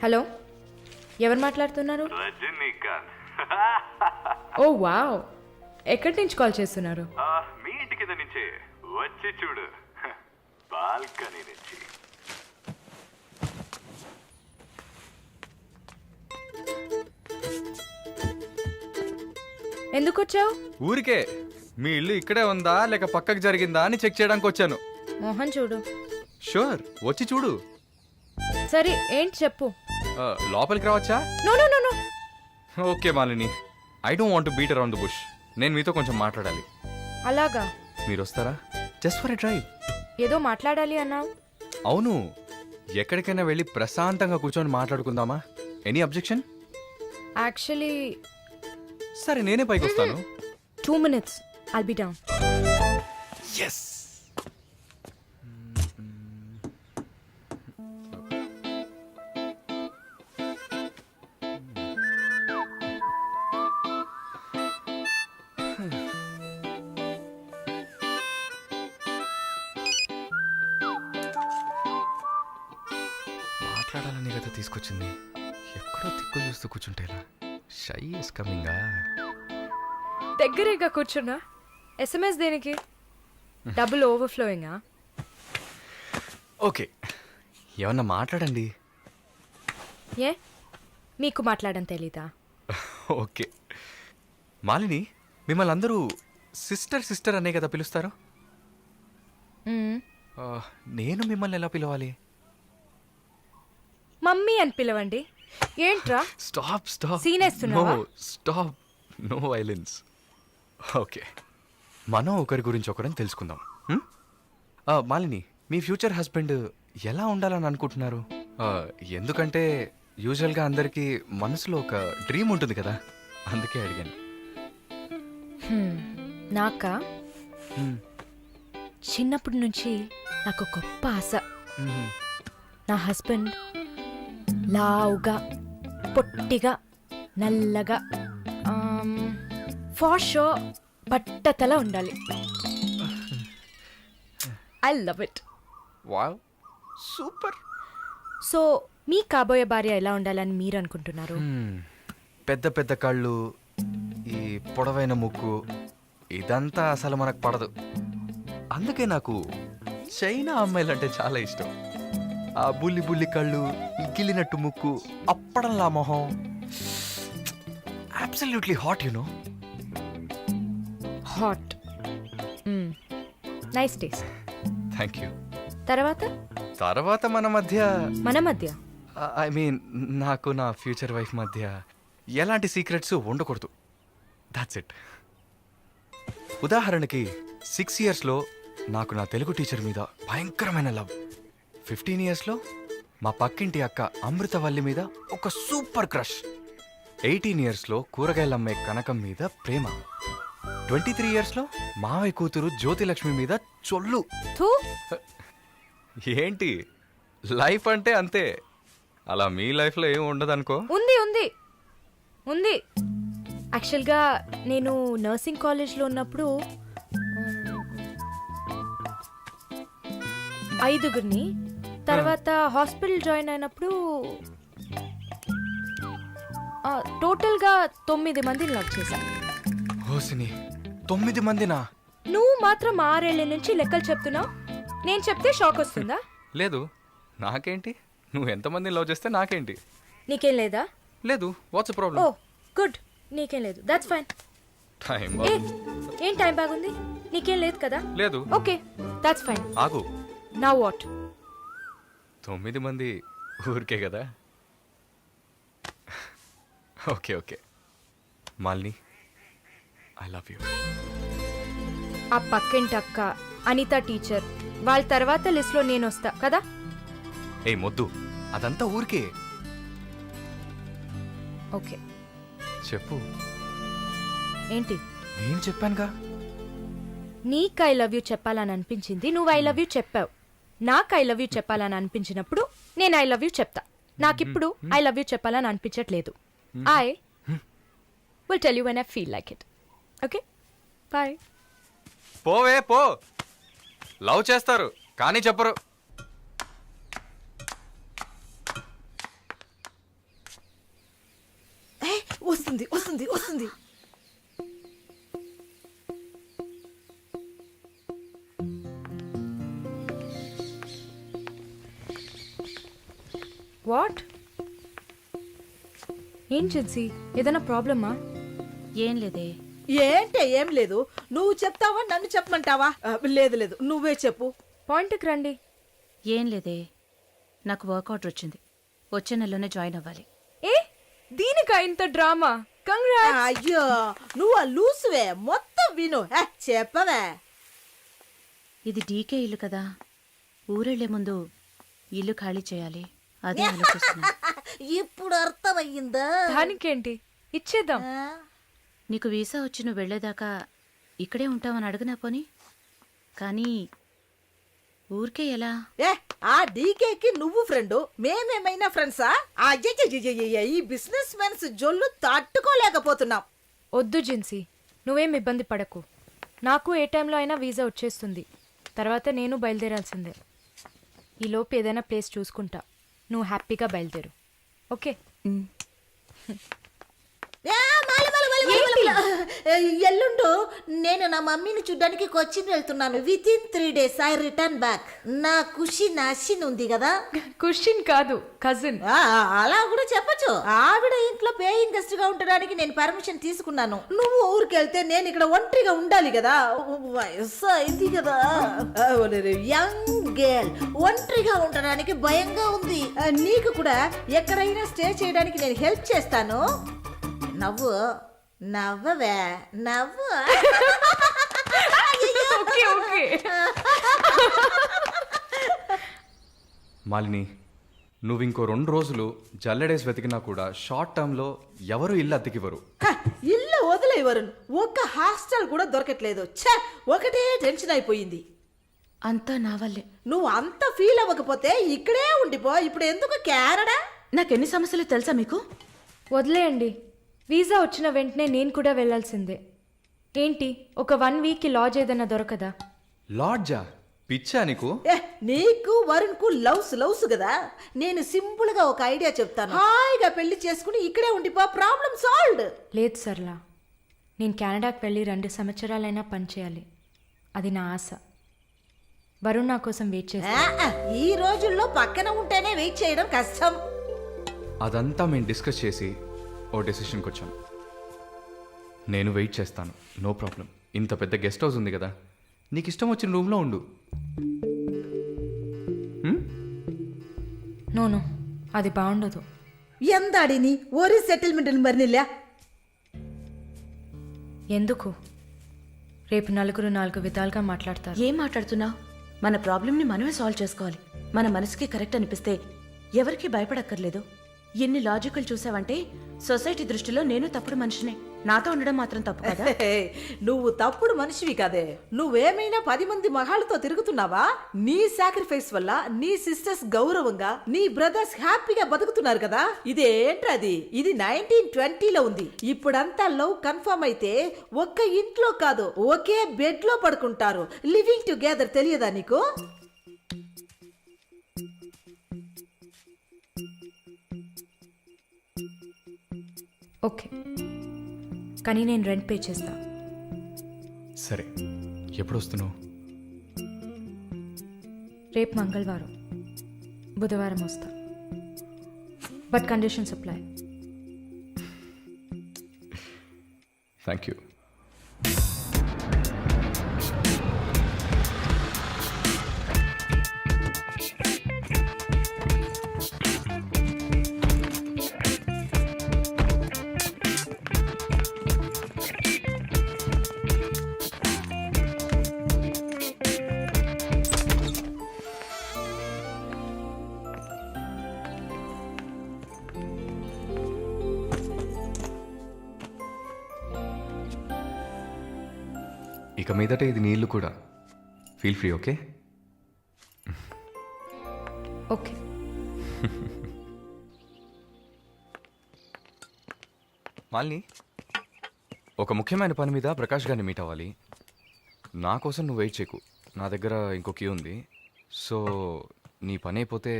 Hello, ఎవరు మాట్లాడుతున్నారు? రజనీకాంత్. ఓ wow, ఎక్కడి నుంచి కాల్ చేస్తున్నారు? మీ ఇంటి కింద నుంచే వచ్చి చూడు, బాల్కనీ నుంచి. ఎందుకు వచ్చావు? ఊరికే మీ ఇల్లు ఇక్కడే ఉందా లేక పక్కకు జరిగిందా అని చెక్ చేయడానికి వచ్చాను. మోహన్ చూడు. షూర్, వచ్చి చూడు. సరే ఏంటి చెప్పు. లోపలికి రావచ్చా? No no no no. Okay Malini, I don't want to beat around the bush. నేను మీతో కొంచెం మాట్లాడాలి. అలాగా? మీరు వస్తారా? Just for a drive. ఏదో మాట్లాడాలి అన్నావు. అవును, ఎక్కడికైనా వెళ్ళి ప్రశాంతంగా కూర్చొని మాట్లాడుకుందామా? Any objection? యాక్చువల్లీ సరే, నేనే పైకి వస్తాను. 2 minutes, I'll be down. Yes. మాట్లాడాలని కదా తీసుకొచ్చింది. ఎక్కడో తిక్కులు చూస్తూ కూర్చుంటేలా. Shy is కమింగా. దగ్గరేగా కూర్చున్నా. SMS దేనికి? డబుల్ ఓవర్ఫ్లోయింగా? ఓకే, ఏమన్నా మాట్లాడండి. ఏ, మీకు మాట్లాడడం తెలీదా? ఓకే మాలిని, మిమ్మల్ని అందరూ సిస్టర్ సిస్టర్ అనే కదా పిలుస్తారు? నేను మిమ్మల్ని ఎలా పిలవాలి? మమ్మీ అని పిలవండి. ఏంట్రా స్టాప్ స్టాప్. సీన్ వేస్తున్నావా? Stop, no violence. ఓకే, మనం ఒకరి గురించి ఒకరిని తెలుసుకుందాం. మాలిని, మీ ఫ్యూచర్ హస్బెండ్ ఎలా ఉండాలని అనుకుంటున్నారు? ఎందుకంటే యూజువల్గా అందరికీ మనసులో ఒక డ్రీమ్ ఉంటుంది కదా, అందుకే అడిగాను. నాకా? చిన్నప్పటి నుంచి నాకు గొప్ప ఆశ. నా హస్బెండ్ లావుగా, పొట్టిగా, నల్లగా, ఫార్ షో బట్టతల ఉండాలి. I love it. Wow, super. So మీ కాబోయే భార్య ఎలా ఉండాలని మీరు అనుకుంటున్నారు? పెద్ద పెద్ద కళ్ళు, ఈ పొడవైన ముక్కు, ఇదంతా అసలు మనకు పడదు. అందుకే నాకు చైనా అమ్మాయిలంటే చాలా ఇష్టం. ఆ బుల్లి బుల్లి కళ్ళు, గిల్లినట్టు ముక్కు, అప్పడంలా మొహం, absolutely hot, you know. Hot, nice taste. Thank you. తర్వాత మన మధ్య ఐ మీన్ నాకు నా ఫ్యూచర్ వైఫ్ మధ్య ఎలాంటి సీక్రెట్స్ ఉండకూడదు. That's it. ఉదాహరణకి 6 yearsలో నాకు నా తెలుగు టీచర్ మీద భయంకరమైన లవ్. 15 yearsలో మా పక్కింటి అక్క అమృతవల్లి మీద ఒక సూపర్ క్రష్. 18 yearsలో కూరగాయలమ్మే కనకం మీద ప్రేమ. 23 yearsలో మావయ్య కూతురు జ్యోతిలక్ష్మి మీద చొల్లు. ఏంటి, లైఫ్ అంటే అంతే. అలా మీ లైఫ్లో ఏమి ఉండదు అనుకో. ఉంది ఉంది ఉంది. యాక్చువల్గా నేను నర్సింగ్ కాలేజ్లో ఉన్నప్పుడు 5 తర్వాత హాస్పిటల్ జాయిన్ అయినప్పుడు టోటల్గా 9 మందిని లవ్ చేశాను. హోసిని, 9 మందినా? నువ్వు మాత్రం 6 ఏళ్ల నుంచి లెక్కలు చెప్తున్నావు. నేను చెప్తే షాక్ వస్తుందా? లేదు, నాకేంటి, నువ్వు ఎంతమందిని లవ్ చేస్తే నాకేంటి. నీకేం లేదా? లేదు. What's problem? ఓ గుడ్, నీకేం లేదు. That's fine. టైం ఏం టైం బాగుంది? నీకేం లేదు కదా? లేదు. Okay, that's fine. ఆగు. Now what? 9 మంది ఊరికే కదా. Okay okay Malini, I love you. ఆ పక్కింటి అక్క, అనిత టీచర్, వాళ్ళ తర్వాత లిస్ట్లో నేను వస్తా కదా. ఏ మొద్దు, అదంతా ఊరికే. ఓకే చెప్పు. ఏంటి? నేను చెప్పానుగా. నీకు ఐ లవ్ యూ చెప్పాలని అనిపించింది, నువ్వు ఐ లవ్ యూ చెప్పావు. నాకు ఐ లవ్ యూ చెప్పాలని అనిపించినప్పుడు నేను ఐ లవ్ యూ చెప్తా. నాకిప్పుడు ఐ లవ్ యూ చెప్పాలని అనిపించట్లేదు. I will tell you when I feel like it. Okay, bye. పోవే పో. లవ్ చేస్తారు కానీ చెప్పరు. వస్తుంది వస్తుంది వస్తుంది. వాట్? ఏం జిన్సీ, ఏదైనా ప్రాబ్లమా? ఏం లేదే. ఏంటే ఏం లేదు, నువ్వు చెప్తావా నన్ను చెప్పమంటావా? లేదు లేదు, నువ్వే చెప్పు. పాయింట్కి రండి. ఏం లేదే, నాకు వర్క్ ఆర్డర్ వచ్చింది. వచ్చే నెలలోనే జాయిన్ అవ్వాలి. ఏ దీనికా ఇంత డ్రామా? కంగ్రాట్స్. అయ్యో నువ్వు ఆ లూసువే, మొత్తం విను. చెప్పవే. ఇది డీకే ఇల్లు కదా, ఊరెళ్లే ముందు ఇల్లు ఖాళీ చేయాలి, అదే ఆలోచిస్తున్నా. ఇప్పుడు అర్థమయ్యిందా? దానికేంటి, ఇచ్చేద్దాం. నీకు వీసా వచ్చి నువ్వు వెళ్లేదాకా ఇక్కడే ఉంటావని అడగనా పోని? కానీ ఊరికే ఎలా? ఆ డీకేకి నువ్వు ఫ్రెండు, మేమేమైనా ఫ్రెండ్సా? అయ్యయ్యయ్యయ్య, ఈ బిజినెస్ మెన్స్ జొల్లు తట్టుకోలేకపోతున్నాం. వద్దు జిన్సీ, నువ్వేం ఇబ్బంది పడకు. నాకు ఏ టైంలో అయినా వీసా వచ్చేస్తుంది. తర్వాత నేను బయలుదేరాల్సిందే. ఈలోపు ఏదైనా ప్లేస్ చూసుకుంటా. నువ్వు హ్యాపీగా బయలుదేరు, ఓకే? ఎల్లుండు నేను నా మమ్మీని చూడ్డానికి కొచ్చిన్ వెళ్తున్నాను. With in 3 days I return back. నా ఖుషి నాశిన్ ఉంది కదా. క్వశ్చన్ కాదు, కజిన్. అలా కూడా చెప్పచ్చు. ఆవిడ ఇంట్లో పేయింగ్ గెస్ట్ గా ఉండడానికి నేను పర్మిషన్ తీసుకున్నాను. నువ్వు ఊరికి వెళ్తే నేను ఇక్కడ ఒంటరిగా ఉండాలి కదా. వయసు అయింది కదా. యంగ్ గర్ల్ ఒంటరిగా ఉండడానికి భయంగా ఉంది. నీకు కూడా ఎక్కడైనా స్టే చేయడానికి నేను హెల్ప్ చేస్తాను. నవ్వు నవ్వవే, నవ్వు. Okay okay. మాలిని, నువ్వు ఇంకో 2 రోజులు జల్లెడేసి వెతికినా కూడా షార్ట్ టర్మ్లో ఎవరు ఇల్లు అద్దెకివ్వరు. ఇల్లు వదిలేవరు, ఒక్క హాస్టల్ కూడా దొరకట్లేదు. ఒకటే టెన్షన్ అయిపోయింది. అంతా నా వల్లే. నువ్వు అంత ఫీల్ అవ్వకపోతే ఇక్కడే ఉండిపో. ఇప్పుడు ఎందుకు కెనడా? నాకెన్ని సమస్యలు తెలుసా మీకు? వదిలేయండి. వీసా వచ్చిన వెంటనే నేను కూడా వెళ్ళాల్సిందే. ఏంటి, ఒక 1 weekకి లాడ్జ్ ఏదైనా దొరకదా? లాడ్జా? పిచ్చా నీకు? నీకు వరుణ్ కు లవ్స్ కదా. నేను సింపుల్ గా ఒక ఐడియా చెప్తాను. హాయిగా పెళ్లి చేసుకుని ఇక్కడే ఉండిపో, ప్రాబ్లం సాల్వ్డ్. లేదు సర్లా, నేను కెనడాకి వెళ్ళి 2 సంవత్సరాలైనా పనిచేయాలి. అది నా ఆశ. వరుణ్ నా కోసం వెయిట్ చేస్తా. ఈ రోజుల్లో పక్కన ఉంటేనే వెయిట్ చేయడం కష్టం. అదంతా మేము డిస్కస్ చేసి ఓ డెసిషన్కి వచ్చాం. నేను వెయిట్ చేస్తాను, నో ప్రాబ్లం. ఇంత పెద్ద గెస్ట్ హౌస్ ఉంది కదా, నీకు ఇష్టం వచ్చిన రూమ్లో ఉండు. నో అది బాగుండదు. ఎందాడిని ఓరి సెటిల్మెంట్ మరినిల్ల. ఎందుకు? రేపు నలుగురు 4 విధాలుగా మాట్లాడతారు. ఏం మాట్లాడుతున్నావు? మన ప్రాబ్లంని మనమే సాల్వ్ చేసుకోవాలి. మన మనసుకి కరెక్ట్ అనిపిస్తే ఎవరికి భయపడక్కర్లేదు. ఎన్ని లాజికల్ చూసావంటే సొసైటీ దృష్టిలో నేను తప్పుడు మనిషినే. నాతో ఉండడం మాత్రం తప్పు కదా? నువ్వు తప్పుడు మనిషివి కాదే. నువ్వేమైనా 10 మంది మగాళ్ళతో తిరుగుతున్నావా? నీ సాక్రిఫైస్ వల్ల నీ సిస్టర్స్ గౌరవంగా, నీ బ్రదర్స్ హ్యాపీగా బతుకుతున్నారు కదా. ఇదేంట్రది? ఇది 1920లో ఉంది. ఇప్పుడంతా లవ్ కన్ఫర్మ్ అయితే ఒక్క ఇంట్లో కాదు, ఒకే బెడ్ లో పడుకుంటారు. లివింగ్ టుగెదర్ తెలియదా నీకు? ఓకే, కానీ నేను రెంట్ పే చేస్తా. సరే, ఎప్పుడు వస్తున్నావు? రేపు మంగళవారం, బుధవారం వస్తా. But conditions apply. Thank you. ఇక మీదట ఇది నీళ్ళు కూడా. Feel free, okay? Okay. Malini, ఒక ముఖ్యమైన పని మీద ప్రకాష్ గారిని మీట్ అవ్వాలి. నా కోసం నువ్వు వెయిట్ చేయకు, నా దగ్గర ఇంకో క్యూ ఉంది. సో నీ పని అయిపోతే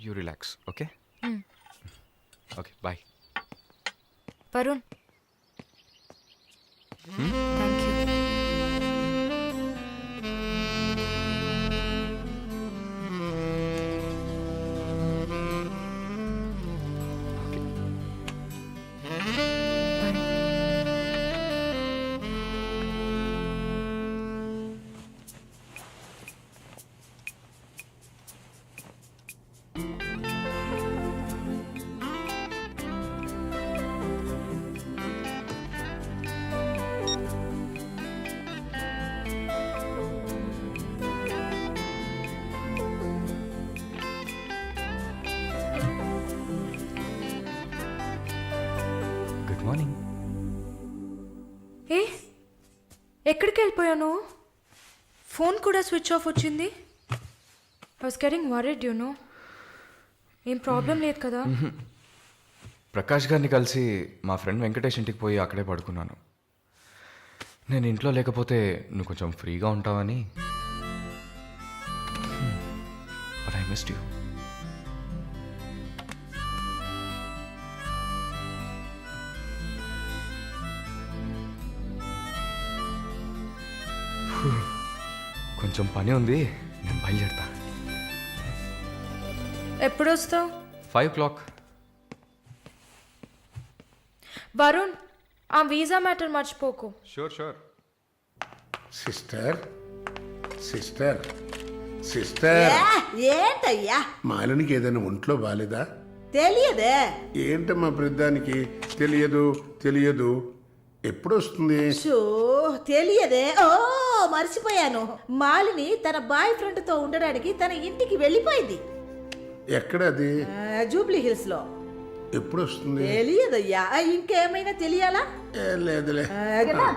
you relax, okay? Okay, bye. Varun, thank you. Good morning. ఏ ఎక్కడికి వెళ్ళిపోయాను? ఫోన్ కూడా స్విచ్ ఆఫ్ వచ్చింది. I was getting worried you know. ఏం ప్రాబ్లం లేదు కదా? ప్రకాష్ గారిని కలిసి మా ఫ్రెండ్ వెంకటేష్ ఇంటికి పోయి అక్కడే పడుకున్నాను. నేను ఇంట్లో లేకపోతే నువ్వు కొంచెం ఫ్రీగా ఉంటావని. But I missed you. కొంచెం పని ఉంది, నేను బయలుదేరుతా. ఎప్పుడు వస్తావు? 5 o'clock. వరుణ్, ఆ వీసా మ్యాటర్ మర్చిపోకు. షూర్. సిస్టర్ సిస్టర్ సిస్టర్ ఏంటయ్యా మాలినికి ఏదైనా ఒంట్లో బాలేదా? తెలియదే. ఏంటమ్మా ప్రతిదానికి తెలియదు ఎప్పుడు వస్తుంది? షో తెలియదే. ఓ మర్చిపోయాను. మాలిని తన బాయ్ ఫ్రెండ్ తో ఉండడానికి తన ఇంటికి వెళ్ళిపోయింది. ఎక్కడ అది? జూబ్లీ హిల్స్ లో. ఎప్పుడు వస్తుంది? తెలియదయ్యా. ఇంకేమైనా తెలియాలా? లేదులే. కదా